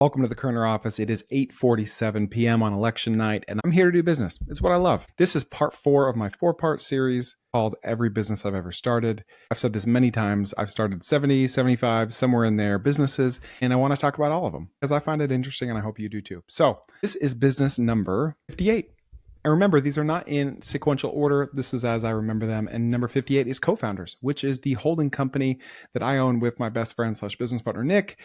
Welcome to the Koerner office. It is 8:47 p.m. on election night, and I'm here to do business. It's what I love. This is part 4 of my 4-part series called Every Business I've Ever Started. I've said this many times. I've started 70, 75, somewhere in there businesses, and I want to talk about all of them because I find it interesting, and I hope you do too. So this is business number 58. And remember, these are not in sequential order. This is as I remember them. And number 58 is Co-Founders, which is the holding company that I own with my best friend / business partner, Nick,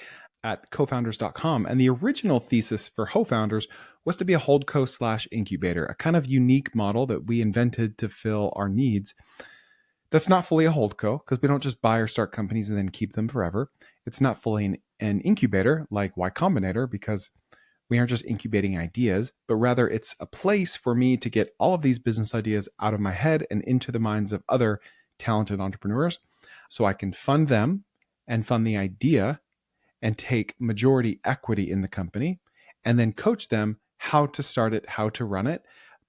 at cofounders.com. And the original thesis for Co-Founders was to be a holdco / incubator, a kind of unique model that we invented to fill our needs. That's not fully a holdco because we don't just buy or start companies and then keep them forever. It's not fully an incubator like Y Combinator because we aren't just incubating ideas, but rather it's a place for me to get all of these business ideas out of my head and into the minds of other talented entrepreneurs so I can fund them and fund the idea and take majority equity in the company and then coach them how to start it, how to run it.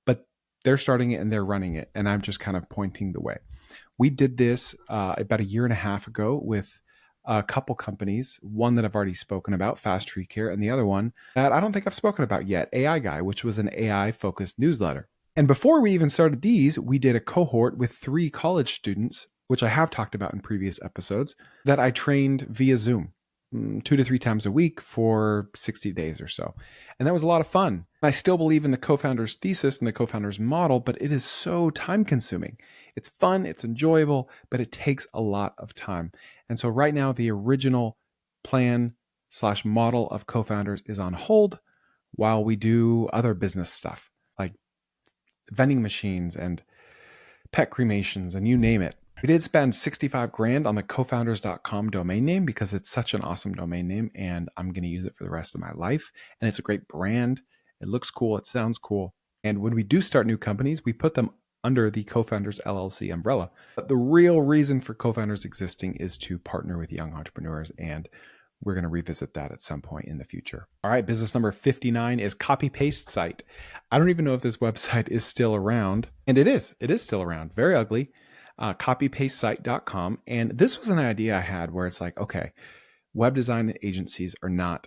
But they're starting it and they're running it. And I'm just kind of pointing the way. We did this about 1.5 years ago with a couple companies, one that I've already spoken about, Fast Tree Care, and the other one that I don't think I've spoken about yet, AI Guy, which was an AI-focused newsletter. And before we even started these, we did a cohort with 3 college students, which I have talked about in previous episodes, that I trained via Zoom 2 to 3 times a week for 60 days or so. And that was a lot of fun. I still believe in the co-founders thesis and the co-founders model, but it is so time consuming. It's fun, it's enjoyable, but it takes a lot of time. And so right now, the original plan / model of co-founders is on hold while we do other business stuff like vending machines and pet cremations and you name it. We did spend 65 grand on the cofounders.com domain name because it's such an awesome domain name and I'm going to use it for the rest of my life. And it's a great brand. It looks cool. It sounds cool. And when we do start new companies, we put them under the Co-Founders LLC umbrella. But the real reason for Co-Founders existing is to partner with young entrepreneurs, and we're going to revisit that at some point in the future. All right, business number 59 is Copy Paste Site. I don't even know if this website is still around, and it is. It is still around. Very ugly. Copypastesite.com. And this was an idea I had where it's like, okay, web design agencies are not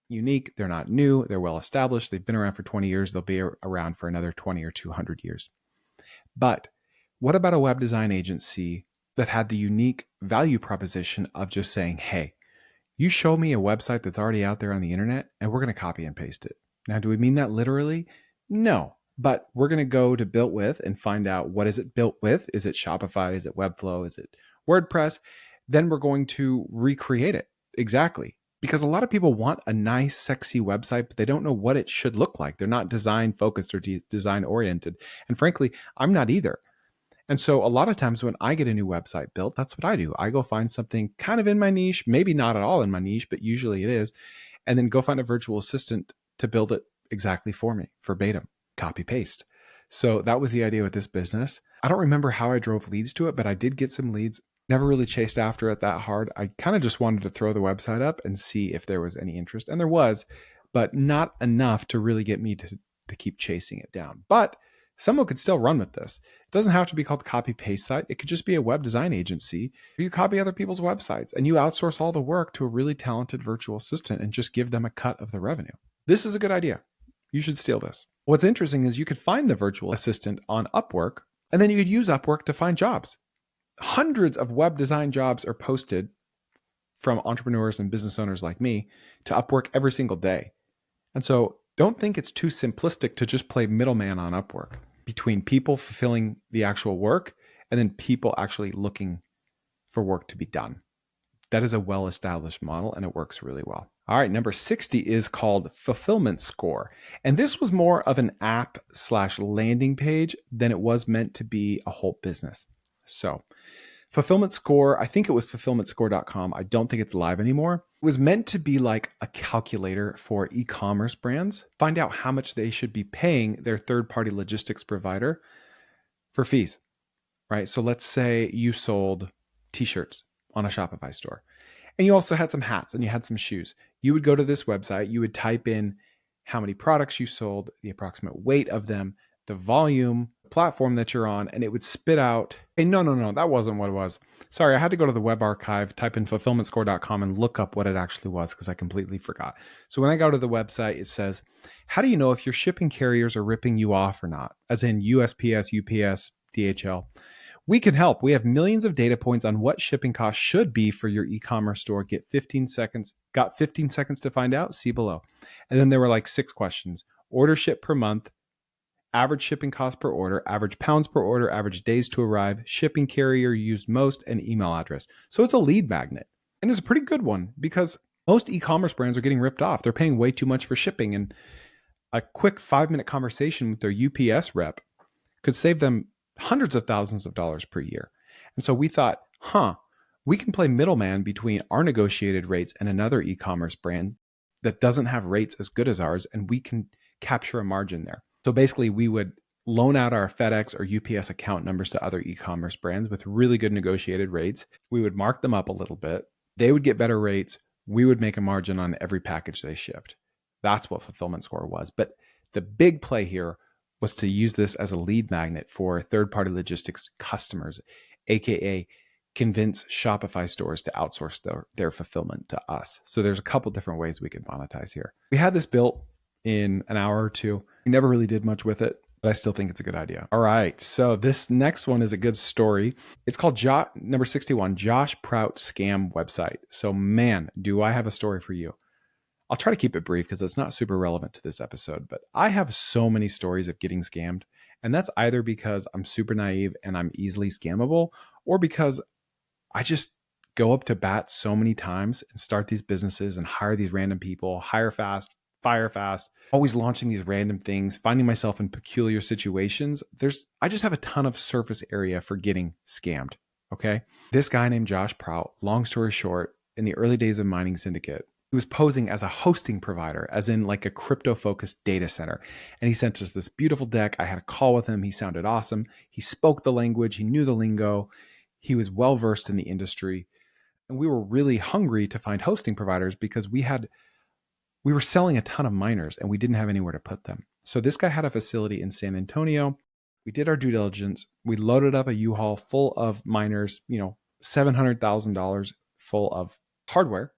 unique. They're not new. They're well established. They've been around for 20 years. They'll be around for another 20 or 200 years. But what about a web design agency that had the unique value proposition of just saying, hey, you show me a website that's already out there on the internet and we're going to copy and paste it. Now, do we mean that literally? No. But we're going to go to Built With and find out what is it built with. Is it Shopify? Is it Webflow? Is it WordPress? Then we're going to recreate it. Exactly. Because a lot of people want a nice, sexy website, but they don't know what it should look like. They're not design focused or design oriented. And frankly, I'm not either. And so a lot of times when I get a new website built, that's what I do. I go find something kind of in my niche, maybe not at all in my niche, but usually it is. And then go find a virtual assistant to build it exactly for me, verbatim. Copy paste. So that was the idea with this business. I don't remember how I drove leads to it, but I did get some leads. Never really chased after it that hard. I kind of just wanted to throw the website up and see if there was any interest. And there was, but not enough to really get me to keep chasing it down. But someone could still run with this. It doesn't have to be called Copy Paste Site. It could just be a web design agency where you copy other people's websites and you outsource all the work to a really talented virtual assistant and just give them a cut of the revenue. This is a good idea. You should steal this. What's interesting is you could find the virtual assistant on Upwork, and then you could use Upwork to find jobs. Hundreds of web design jobs are posted from entrepreneurs and business owners like me to Upwork every single day. And so don't think it's too simplistic to just play middleman on Upwork between people fulfilling the actual work and then people actually looking for work to be done. That is a well-established model and it works really well. All right, number 60 is called Fulfillment Score. And this was more of an app / landing page than it was meant to be a whole business. So Fulfillment Score, I think it was fulfillmentscore.com. I don't think it's live anymore. It was meant to be like a calculator for e-commerce brands. Find out how much they should be paying their third-party logistics provider for fees, right? So let's say you sold t-shirts on a Shopify store. And you also had some hats and you had some shoes. You would go to this website, you would type in how many products you sold, the approximate weight of them, the volume, platform that you're on, and it would spit out, hey, no, that wasn't what it was. Sorry, I had to go to the web archive, type in fulfillmentscore.com and look up what it actually was because I completely forgot. So when I go to the website, it says, how do you know if your shipping carriers are ripping you off or not? As in USPS, UPS, DHL. We can help. We have millions of data points on what shipping costs should be for your e-commerce store. Get 15 seconds. Got 15 seconds to find out? See below. And then there were like 6 questions. Order ship per month, average shipping cost per order, average pounds per order, average days to arrive, shipping carrier used most, and email address. So it's a lead magnet. And it's a pretty good one because most e-commerce brands are getting ripped off. They're paying way too much for shipping. And a quick 5-minute conversation with their UPS rep could save them hundreds of thousands of dollars per year. And so we thought, we can play middleman between our negotiated rates and another e-commerce brand that doesn't have rates as good as ours, and we can capture a margin there. So basically, we would loan out our FedEx or UPS account numbers to other e-commerce brands with really good negotiated rates. We would mark them up a little bit. They would get better rates. We would make a margin on every package they shipped. That's what Fulfillment Score was. But the big play here was to use this as a lead magnet for third-party logistics customers, aka convince Shopify stores to outsource their fulfillment to us. So there's a couple different ways we could monetize here. We had this built in an hour or two. We never really did much with it, but I still think it's a good idea. All right, so this next one is a good story. It's called number 61, Josh Prout Scam Website. So man, do I have a story for you. I'll try to keep it brief because it's not super relevant to this episode, but I have so many stories of getting scammed. And that's either because I'm super naive and I'm easily scammable, or because I just go up to bat so many times and start these businesses and hire these random people, hire fast, fire fast, always launching these random things, finding myself in peculiar situations. I just have a ton of surface area for getting scammed. Okay. This guy named Josh Prout, long story short, in the early days of Mining Syndicate, he was posing as a hosting provider, as in like a crypto-focused data center. And he sent us this beautiful deck. I had a call with him. He sounded awesome. He spoke the language. He knew the lingo. He was well-versed in the industry. And we were really hungry to find hosting providers because we were selling a ton of miners and we didn't have anywhere to put them. So this guy had a facility in San Antonio. We did our due diligence. We loaded up a U-Haul full of miners, $700,000 full of hardware.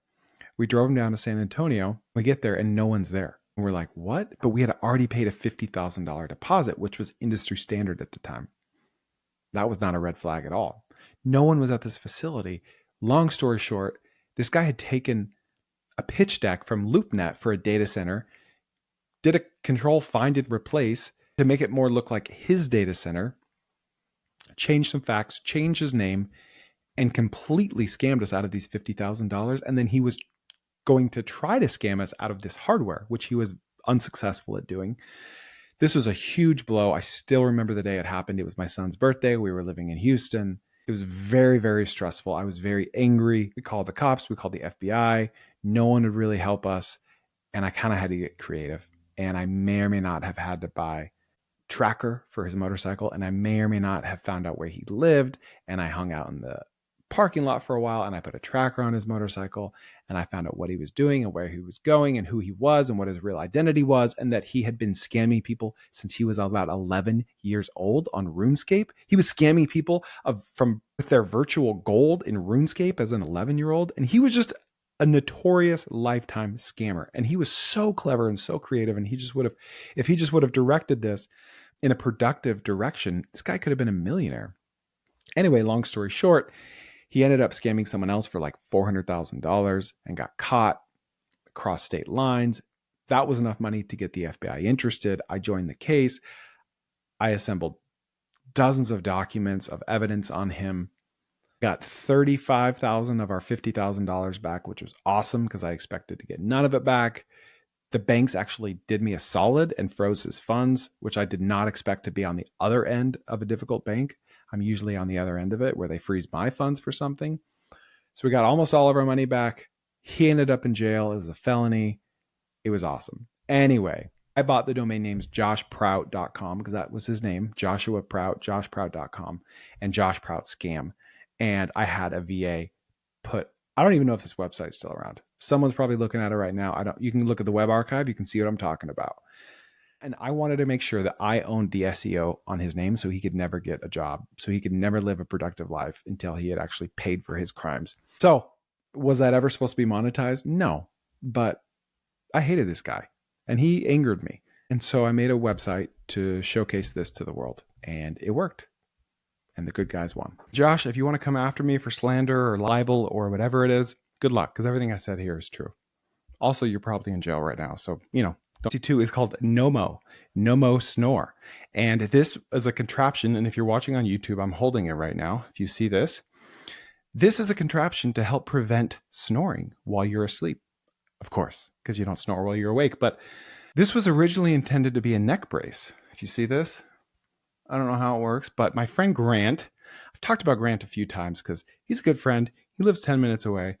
We drove them down to San Antonio. We get there and no one's there. And we're like, what? But we had already paid a $50,000 deposit, which was industry standard at the time. That was not a red flag at all. No one was at this facility. Long story short, this guy had taken a pitch deck from LoopNet for a data center, did a control find and replace to make it more look like his data center, changed some facts, changed his name, and completely scammed us out of these $50,000. And then he was going to try to scam us out of this hardware, which he was unsuccessful at doing. This was a huge blow. I still remember the day it happened. It was my son's birthday. We were living in Houston. It was very, very stressful. I was very angry. We called the cops. We called the FBI. No one would really help us. And I kind of had to get creative. And I may or may not have had to buy tracker for his motorcycle. And I may or may not have found out where he lived. And I hung out in the parking lot for a while and I put a tracker on his motorcycle and I found out what he was doing and where he was going and who he was and what his real identity was, and that he had been scamming people since he was about 11 years old on RuneScape. He was scamming people with their virtual gold in RuneScape as an 11-year-old, and he was just a notorious lifetime scammer. And he was so clever and so creative, and if he just would have directed this in a productive direction, this guy could have been a millionaire. Anyway, long story short, he ended up scamming someone else for like $400,000 and got caught across state lines. That was enough money to get the FBI interested. I joined the case. I assembled dozens of documents of evidence on him. Got $35,000 of our $50,000 back, which was awesome because I expected to get none of it back. The banks actually did me a solid and froze his funds, which I did not expect to be on the other end of a difficult bank. I'm usually on the other end of it where they freeze my funds for something. So we got almost all of our money back. He ended up in jail. It was a felony. It was awesome. Anyway, I bought the domain names joshprout.com because that was his name, Joshua Prout, joshprout.com, and Josh Prout Scam. And I had a VA I don't even know if this website's still around. Someone's probably looking at it right now. You can look at the web archive. You can see what I'm talking about. And I wanted to make sure that I owned the SEO on his name so he could never get a job, so he could never live a productive life until he had actually paid for his crimes. So, was that ever supposed to be monetized? No, but I hated this guy and he angered me. And so I made a website to showcase this to the world, and it worked. And the good guys won. Josh, if you want to come after me for slander or libel or whatever it is, good luck, because everything I said here is true. Also, you're probably in jail right now. So, C2 is called Nomo Snore. And this is a contraption. And if you're watching on YouTube, I'm holding it right now. If you see this is a contraption to help prevent snoring while you're asleep. Of course, because you don't snore while you're awake. But this was originally intended to be a neck brace. If you see this, I don't know how it works, but my friend Grant, I've talked about Grant a few times because he's a good friend. He lives 10 minutes away.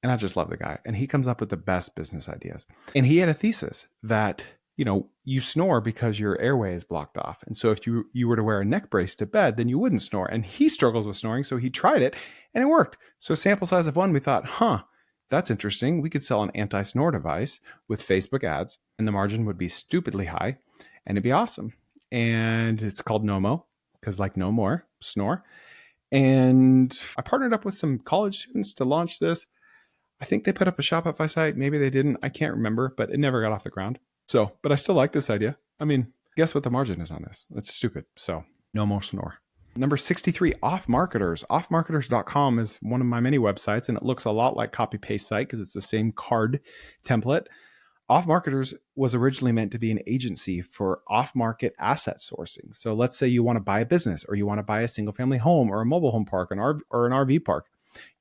And I just love the guy. And he comes up with the best business ideas. And he had a thesis that, you snore because your airway is blocked off. And so if you were to wear a neck brace to bed, then you wouldn't snore. And he struggles with snoring, so he tried it and it worked. So sample size of 1, we thought, that's interesting. We could sell an anti-snore device with Facebook ads and the margin would be stupidly high and it'd be awesome. And it's called Nomo because like no more, snore. And I partnered up with some college students to launch this. I think they put up a Shopify site. Maybe they didn't. I can't remember, but it never got off the ground. So, but I still like this idea. I mean, guess what the margin is on this? It's stupid. So no more snore. Number 63, Off Marketers. Offmarketers.com is one of my many websites, and it looks a lot like copy paste site because it's the same card template. Off Marketers was originally meant to be an agency for off-market asset sourcing. So let's say you want to buy a business or you want to buy a single family home or a mobile home park or an RV park.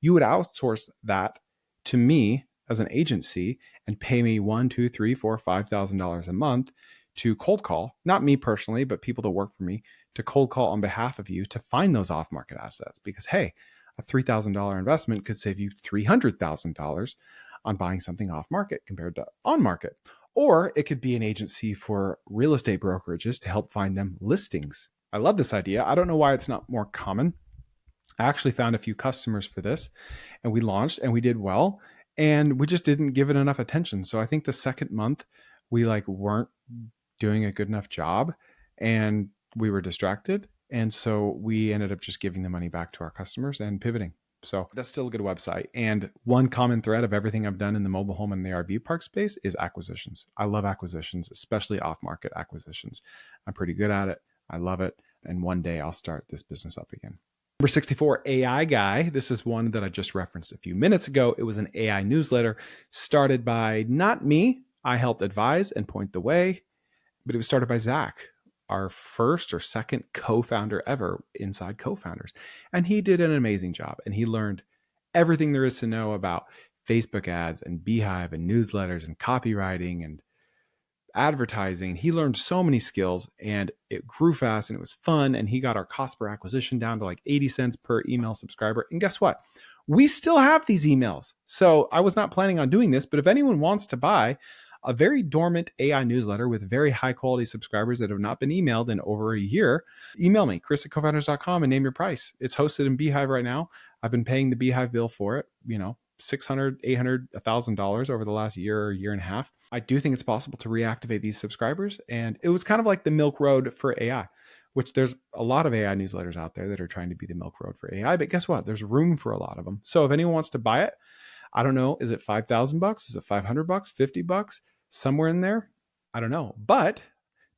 You would outsource that to me as an agency and pay me $1,000, $2,000, $3,000, $4,000, $5,000 a month to cold call, not me personally, but people that work for me, to cold call on behalf of you to find those off-market assets. Because, hey, a $3,000 investment could save you $300,000 on buying something off-market compared to on-market. Or it could be an agency for real estate brokerages to help find them listings. I love this idea. I don't know why it's not more common. I actually found a few customers for this and we launched and we did well and we just didn't give it enough attention. So I think the second month we weren't doing a good enough job and we were distracted. And so we ended up just giving the money back to our customers and pivoting. So that's still a good website. And one common thread of everything I've done in the mobile home and the RV park space is acquisitions. I love acquisitions, especially off-market acquisitions. I'm pretty good at it. I love it. And one day I'll start this business up again. Number 64, AI Guy. This is one that I just referenced a few minutes ago. It was an AI newsletter started by not me. I helped advise and point the way, but it was started by Zach, our first or second co-founder ever inside Co-Founders. And he did an amazing job. And he learned everything there is to know about Facebook ads and Beehive and newsletters and copywriting and advertising. He learned so many skills and it grew fast and it was fun. And he got our cost per acquisition down to like 80 cents per email subscriber. And guess what? We still have these emails. So I was not planning on doing this, but if anyone wants to buy a very dormant AI newsletter with very high quality subscribers that have not been emailed in over a year, email me, chris@cofounders.com, and name your price. It's hosted in Beehive right now. I've been paying the Beehive bill for it, $600, $800, $1,000 over the last year or year and a half. I do think it's possible to reactivate these subscribers. And it was kind of like the Milk Road for AI, which there's a lot of AI newsletters out there that are trying to be the Milk Road for AI. But guess what? There's room for a lot of them. So if anyone wants to buy it, I don't know, is it $5,000? Is it $500? $50? Somewhere in there? I don't know. But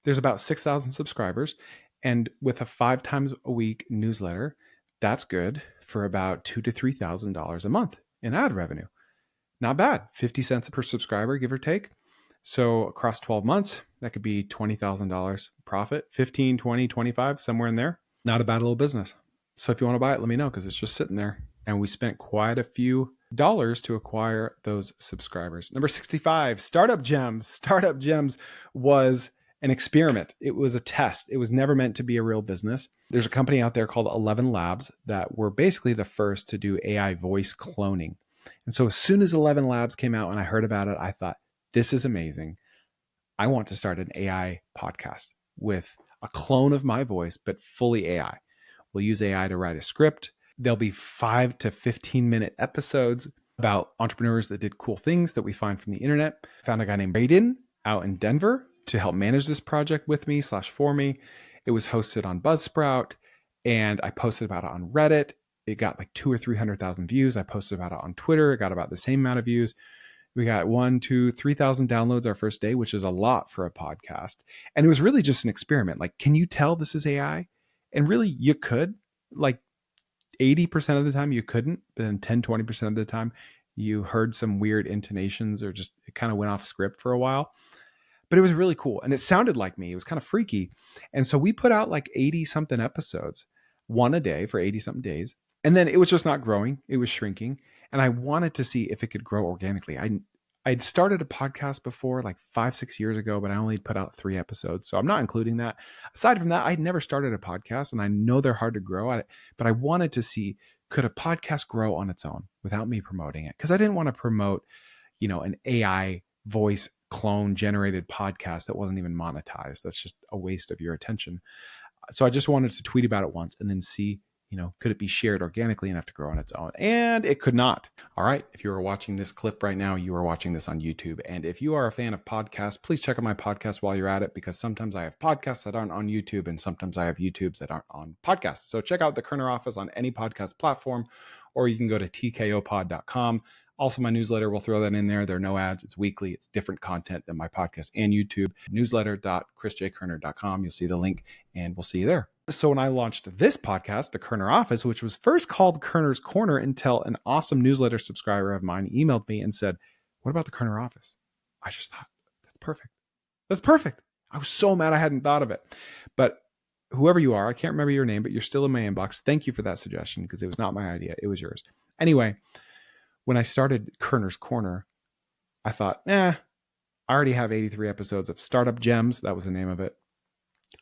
there's about 6,000 subscribers. And with a 5 times a week newsletter, that's good for about $2,000 to $3,000 a month in ad revenue. Not bad. 50 cents per subscriber, give or take. So across 12 months, that could be $20,000 profit, 15, 20, 25, somewhere in there. Not a bad little business. So if you want to buy it, let me know because it's just sitting there. And we spent quite a few dollars to acquire those subscribers. Number 65, Startup Gems. Startup Gems was an experiment. It was a test. It was never meant to be a real business. There's a company out there called 11 Labs that were basically the first to do AI voice cloning. And so as soon as 11 Labs came out and I heard about it, I thought, this is amazing. I want to start an AI podcast with a clone of my voice, but fully AI. We'll use AI to write a script. There'll be 5 to 15-minute episodes about entrepreneurs that did cool things that we find from the internet. Found a guy named Braden out in Denver to help manage this project with me / for me. It was hosted on Buzzsprout, and I posted about it on Reddit. It got like 200,000 or 300,000 views. I posted about it on Twitter. It got about the same amount of views. We got 1, 2, 3,000 downloads our first day, which is a lot for a podcast. And it was really just an experiment. Like, can you tell this is AI? And really, you could. Like 80% of the time you couldn't, but then 10, 20% of the time you heard some weird intonations, or just it kind of went off script for a while. But it was really cool. And it sounded like me. It was kind of freaky. And so we put out like 80 something episodes, one a day for 80 something days. And then it was just not growing. It was shrinking. And I wanted to see if it could grow organically. I'd started a podcast before, like 5, 6 years ago, but I only put out 3 episodes. So I'm not including that. Aside from that, I'd never started a podcast, and I know they're hard to grow at it, but I wanted to see, could a podcast grow on its own without me promoting it? Because I didn't want to promote, an AI voice clone generated podcast that wasn't even monetized. That's just a waste of your attention. So I just wanted to tweet about it once and then see, could it be shared organically enough to grow on its own? And it could not. All right. If you are watching this clip right now, you are watching this on YouTube. And if you are a fan of podcasts, please check out my podcast while you're at it, because sometimes I have podcasts that aren't on YouTube, and sometimes I have YouTubes that aren't on podcasts. So check out the Koerner Office on any podcast platform, or you can go to tkopod.com. Also, my newsletter, we'll throw that in there. There are no ads. It's weekly. It's different content than my podcast and YouTube. Newsletter.chrisjkoerner.com. You'll see the link, and we'll see you there. So when I launched this podcast, the Koerner Office, which was first called Koerner's Corner, until an awesome newsletter subscriber of mine emailed me and said, "What about the Koerner Office?" I just thought, that's perfect. That's perfect. I was so mad I hadn't thought of it. But whoever you are, I can't remember your name, but you're still in my inbox. Thank you for that suggestion, because it was not my idea. It was yours. Anyway, when I started Koerner's Corner, I thought, I already have 83 episodes of Startup Gems. That was the name of it.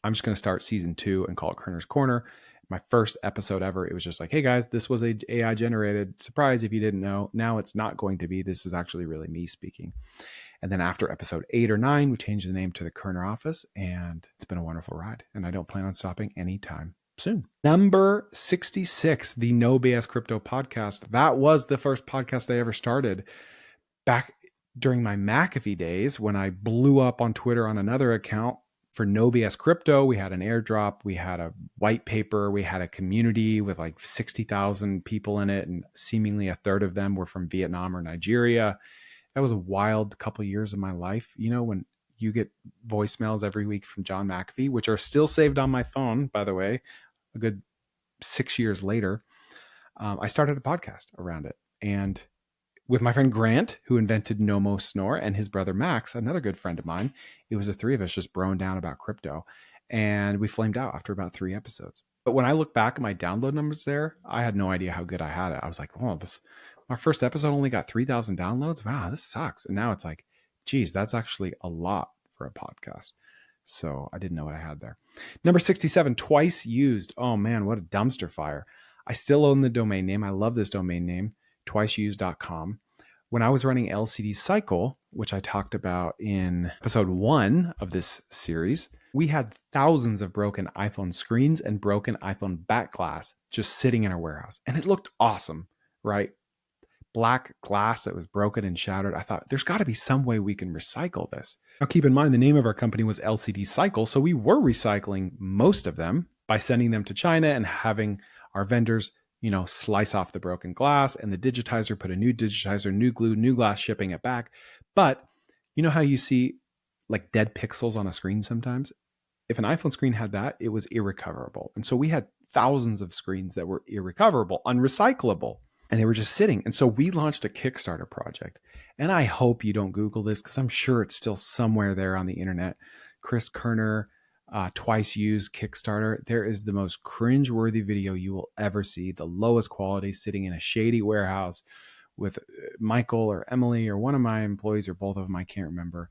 I'm just going to start season 2 and call it Koerner's Corner. My first episode ever, it was just like, hey guys, this was a AI generated. Surprise if you didn't know. Now it's not going to be. This is actually really me speaking. And then after episode 8 or 9, we changed the name to the Koerner Office, and it's been a wonderful ride. And I don't plan on stopping anytime soon. Number 66, the No BS Crypto Podcast. That was the first podcast I ever started back during my McAfee days, when I blew up on Twitter on another account for No BS Crypto. We had an airdrop, we had a white paper, we had a community with like 60,000 people in it, and seemingly a third of them were from Vietnam or Nigeria. That was a wild couple years of my life. When you get voicemails every week from John McAfee, which are still saved on my phone, by the way, a good 6 years later, I started a podcast around it. And with my friend Grant, who invented Nomo Snore, and his brother Max, another good friend of mine, it was the 3 of us just broing down about crypto. And we flamed out after about 3 episodes. But when I look back at my download numbers there, I had no idea how good I had it. I was like, my first episode only got 3,000 downloads. Wow, this sucks. And now it's like, geez, that's actually a lot for a podcast. So I didn't know what I had there. Number 67, Twice Used. Oh man, what a dumpster fire. I still own the domain name. I love this domain name, twiceused.com. When I was running LCD Cycle, which I talked about in episode 1 of this series, we had thousands of broken iPhone screens and broken iPhone back glass just sitting in our warehouse. And it looked awesome, right? Black glass that was broken and shattered. I thought, there's got to be some way we can recycle this. Now, keep in mind, the name of our company was LCD Cycle, so we were recycling most of them by sending them to China and having our vendors, slice off the broken glass, and the digitizer put a new digitizer, new glue, new glass, shipping it back. But you know how you see like dead pixels on a screen sometimes? If an iPhone screen had that, it was irrecoverable. And so we had thousands of screens that were irrecoverable, unrecyclable. And they were just sitting. And so we launched a Kickstarter project. And I hope you don't Google this, because I'm sure it's still somewhere there on the internet. Chris Koerner, Twice Used Kickstarter. There is the most cringeworthy video you will ever see. The lowest quality, sitting in a shady warehouse with Michael or Emily or one of my employees, or both of them, I can't remember.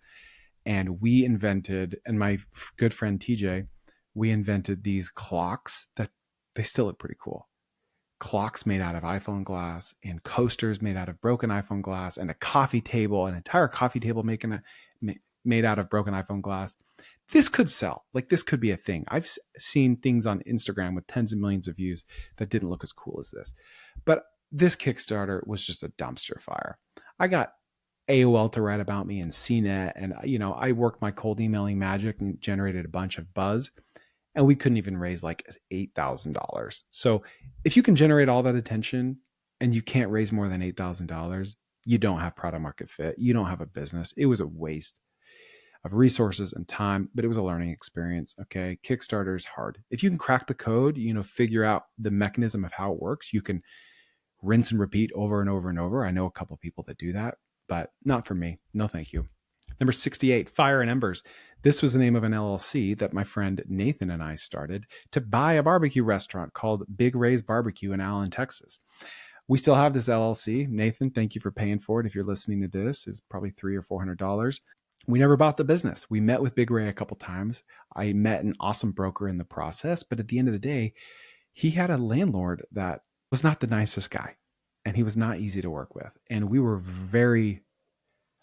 And we invented, and my good friend TJ, we invented these clocks that they still look pretty cool. Clocks made out of iPhone glass, and coasters made out of broken iPhone glass, and a coffee table, an entire coffee table made out of broken iPhone glass. This could sell. Like, this could be a thing. I've seen things on Instagram with tens of millions of views that didn't look as cool as this. But this Kickstarter was just a dumpster fire. I got AOL to write about me and CNET. And, I worked my cold emailing magic and generated a bunch of buzz. And we couldn't even raise like $8,000. So if you can generate all that attention and you can't raise more than $8,000, you don't have product market fit. You don't have a business. It was a waste of resources and time, but it was a learning experience. Okay. Kickstarter is hard. If you can crack the code, figure out the mechanism of how it works, you can rinse and repeat over and over and over. I know a couple of people that do that, but not for me. No, thank you. Number 68, Fire and Embers. This was the name of an LLC that my friend Nathan and I started to buy a barbecue restaurant called Big Ray's Barbecue in Allen, Texas. We still have this LLC. Nathan, thank you for paying for it. If you're listening to this, it's probably $300 or $400. We never bought the business. We met with Big Ray a couple times. I met an awesome broker in the process, but at the end of the day, he had a landlord that was not the nicest guy, and he was not easy to work with. And we were very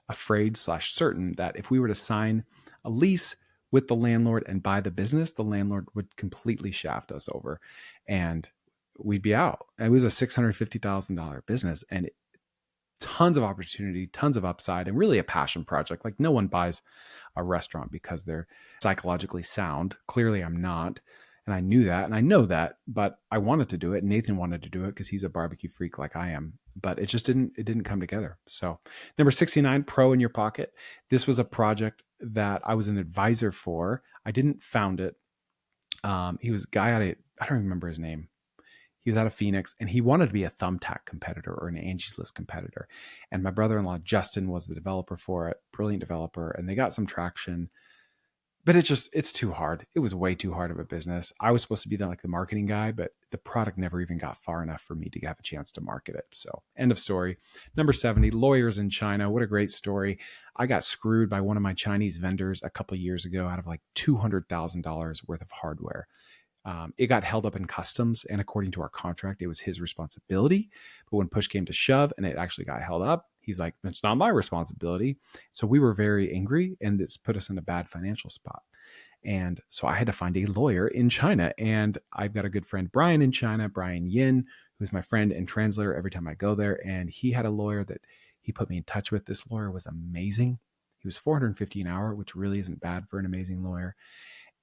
afraid/certain that if we were to sign a lease with the landlord and buy the business, the landlord would completely shaft us over and we'd be out. It was a $650,000 business and tons of opportunity, tons of upside, and really a passion project. Like no one buys a restaurant because they're psychologically sound. Clearly I'm not. And I knew that and I know that, but I wanted to do it. Nathan wanted to do it because he's a barbecue freak like I am, but it didn't come together. So number 69, Pro in Your Pocket. This was a project that I was an advisor for. I didn't found it. He was a guy I don't remember his name. He was out of Phoenix and he wanted to be a Thumbtack competitor or an Angie's List competitor. And my brother-in-law, Justin, was the developer for it, brilliant developer. And they got some traction, but it's too hard. It was way too hard of a business. I was supposed to be the marketing guy, but the product never even got far enough for me to have a chance to market it. So end of story. Number 70, Lawyers in China. What a great story. I got screwed by one of my Chinese vendors a couple of years ago out of like $200,000 worth of hardware. It got held up in customs, and according to our contract, it was his responsibility. But when push came to shove and it actually got held up, he's like, it's not my responsibility. So we were very angry, and this put us in a bad financial spot. And so I had to find a lawyer in China. And I've got a good friend, Brian, in China, Brian Yin, who's my friend and translator every time I go there. And he had a lawyer that he put me in touch with. This lawyer was amazing. He was $450 an hour, which really isn't bad for an amazing lawyer.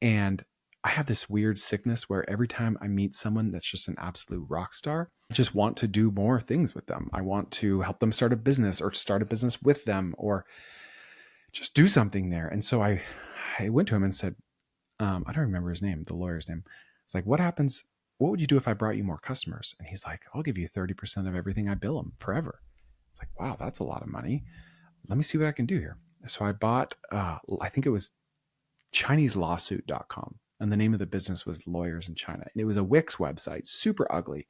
And I have this weird sickness where every time I meet someone that's just an absolute rock star, I just want to do more things with them. I want to help them start a business or start a business with them or just do something there. And so I went to him and said, I don't remember his name, the lawyer's name. It's like, what would you do if I brought you more customers? And he's like, I'll give you 30% of everything I bill them forever. It's like, wow, that's a lot of money. Let me see what I can do here. So I bought, I think it was ChineseLawsuit.com. And the name of the business was Lawyers in China. And it was a Wix website, super ugly.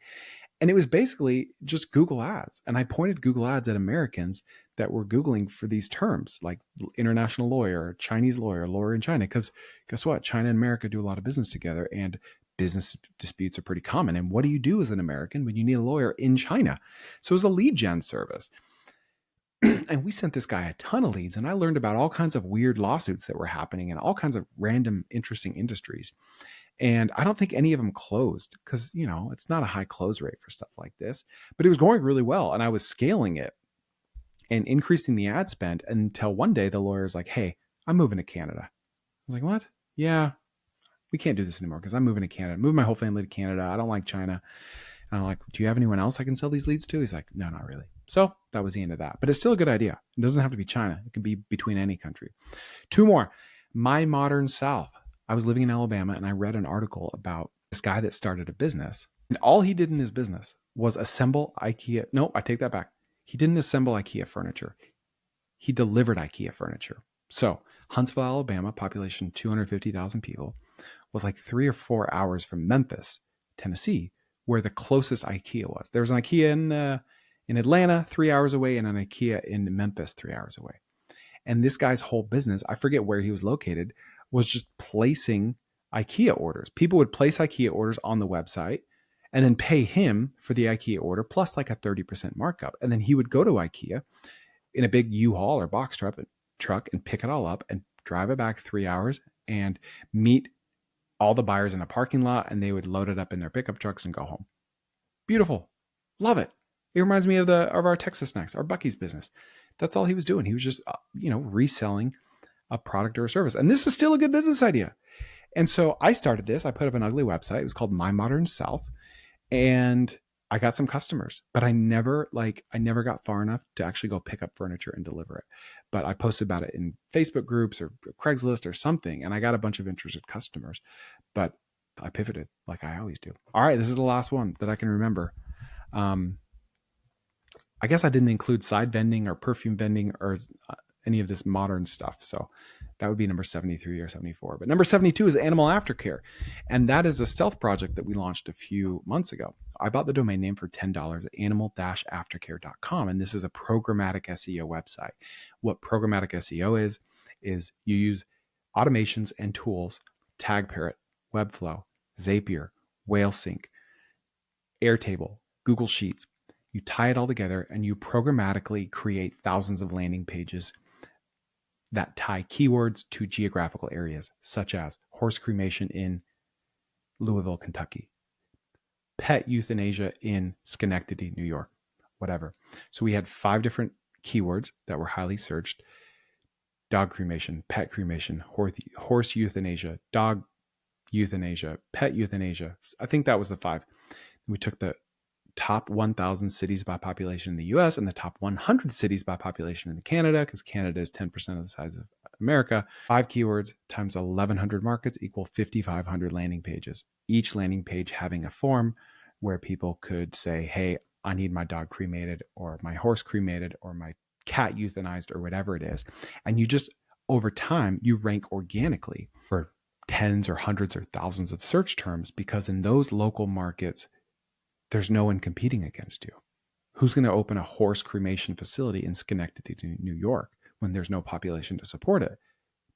And it was basically just Google ads. And I pointed Google ads at Americans that were Googling for these terms like international lawyer, Chinese lawyer, lawyer in China. Because guess what? China and America do a lot of business together and business disputes are pretty common. And what do you do as an American when you need a lawyer in China? So it was a lead gen service. And we sent this guy a ton of leads, and I learned about all kinds of weird lawsuits that were happening in all kinds of random, interesting industries. And I don't think any of them closed because, it's not a high close rate for stuff like this, but it was going really well. And I was scaling it and increasing the ad spend until one day the lawyer's like, hey, I'm moving to Canada. I was like, what? Yeah, we can't do this anymore because I'm moving to Canada. Moving my whole family to Canada. I don't like China. And I'm like, do you have anyone else I can sell these leads to? He's like, no, not really. So that was the end of that. But it's still a good idea. It doesn't have to be China. It can be between any country. Two more. My Modern South. I was living in Alabama and I read an article about this guy that started a business. And all he did in his business was assemble IKEA. No, I take that back. He didn't assemble IKEA furniture. He delivered IKEA furniture. So Huntsville, Alabama, population 250,000 people, was like 3 or 4 hours from Memphis, Tennessee, where the closest IKEA was. There was an IKEA in Atlanta 3 hours away and an IKEA in Memphis 3 hours away. And this guy's whole business, I forget where he was located, was just placing IKEA orders. People would place IKEA orders on the website and then pay him for the IKEA order plus like a 30% markup. And then he would go to IKEA in a big U-Haul or box truck and pick it all up and drive it back 3 hours and meet all the buyers in a parking lot, and they would load it up in their pickup trucks and go home. Beautiful. Love it. It reminds me of our Texas Snacks, our Buc-ee's business. That's all he was doing. He was just, reselling a product or a service. And this is still a good business idea. And so I started this. I put up an ugly website. It was called My Modern Self. And I got some customers, but I never got far enough to actually go pick up furniture and deliver it. But I posted about it in Facebook groups or Craigslist or something, and I got a bunch of interested customers. But I pivoted like I always do. All right, this is the last one that I can remember. I guess I didn't include side vending or perfume vending or any of this modern stuff. So that would be number 73 or 74. But number 72 is Animal Aftercare. And that is a stealth project that we launched a few months ago. I bought the domain name for $10 at animal-aftercare.com. And this is a programmatic SEO website. What programmatic SEO is you use automations and tools, TagParrot, Webflow, Zapier, WhaleSync, Airtable, Google Sheets. You tie it all together and you programmatically create thousands of landing pages that tie keywords to geographical areas, such as horse cremation in Louisville, Kentucky, pet euthanasia in Schenectady, New York, whatever. So we had 5 different keywords that were highly searched: dog cremation, pet cremation, horse euthanasia, dog euthanasia, pet euthanasia. I think that was the 5. We took the top 1,000 cities by population in the US and the top 100 cities by population in Canada, because Canada is 10% of the size of America. 5 keywords times 1,100 markets equal 5,500 landing pages. Each landing page having a form where people could say, hey, I need my dog cremated, or my horse cremated, or my cat euthanized, or whatever it is. And you just, over time, you rank organically for tens or hundreds or thousands of search terms, because in those local markets, there's no one competing against you. Who's going to open a horse cremation facility in Schenectady, New York, when there's no population to support it?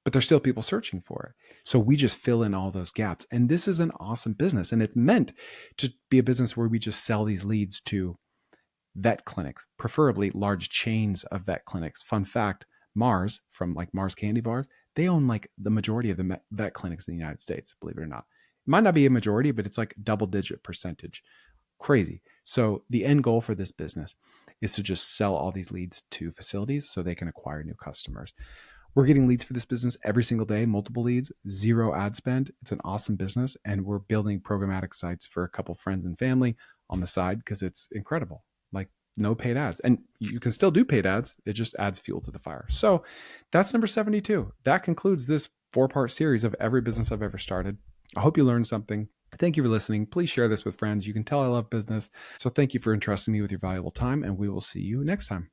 But there's still people searching for it. So we just fill in all those gaps. And this is an awesome business. And it's meant to be a business where we just sell these leads to vet clinics, preferably large chains of vet clinics. Fun fact, Mars, from like Mars candy bars, they own like the majority of the vet clinics in the United States, believe it or not. It might not be a majority, but it's like double-digit percentage. Crazy. So the end goal for this business is to just sell all these leads to facilities so they can acquire new customers. We're getting leads for this business every single day, multiple leads, 0 ad spend. It's an awesome business. And we're building programmatic sites for a couple friends and family on the side because it's incredible. Like, no paid ads. And you can still do paid ads. It just adds fuel to the fire. So that's number 72. That concludes this 4-part series of Every Business I've Ever Started. I hope you learned something. Thank you for listening. Please share this with friends. You can tell I love business. So thank you for entrusting me with your valuable time, and we will see you next time.